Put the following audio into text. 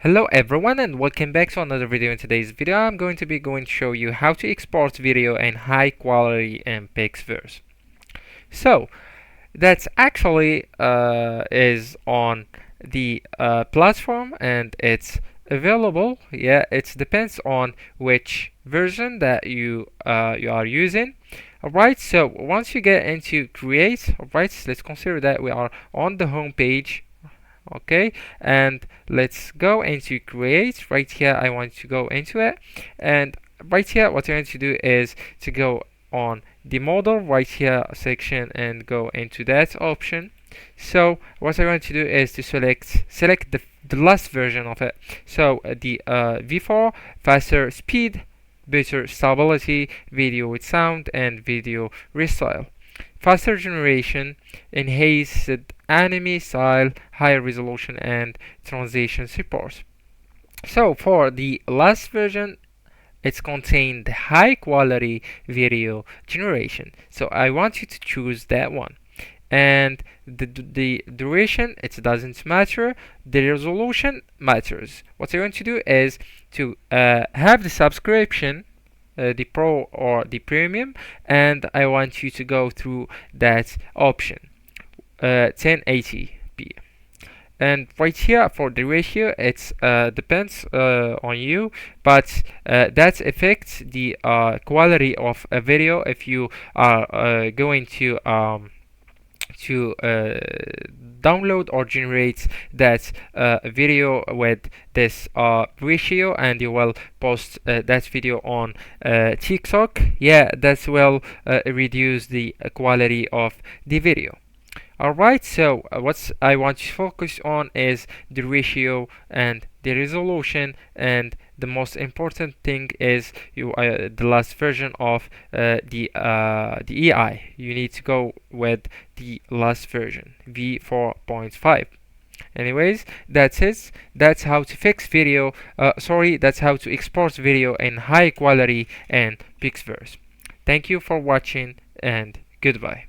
Hello everyone and welcome back to another video. In today's video I'm going to show you how to export video in high quality in PixVerse. So that's actually is on the platform and it's available. Yeah, it depends on which version that you are using. Alright, so once you get into create, alright, let's consider that we are on the home page. Okay, and let's go into create. Right here I want to go into it, and right here what I'm going to do is to go on the model right here section and go into that option. So what I want to do is to select the last version of it. So the V4, faster speed, better stability, video with sound, and video restyle, faster generation, enhanced anime style, higher resolution, and transition support. So for the last version, it's contained high quality video generation. So I want you to choose that one. And the duration, it doesn't matter. The resolution matters. What I want to do is to have the subscription, the pro or the premium, and I want you to go through that option, 1080p. And right here for the ratio, it depends on you, but that affects the quality of a video. If you are going to download or generate that video with this ratio, and you will post that video on TikTok, yeah, that will reduce the quality of the video. Alright, so what I want to focus on is the ratio and the resolution, and the most important thing is the last version of the EI. You need to go with the last version, v4.5. Anyways, that's it. That's how to fix video. That's how to export video in high quality and PixVerse. Thank you for watching and goodbye.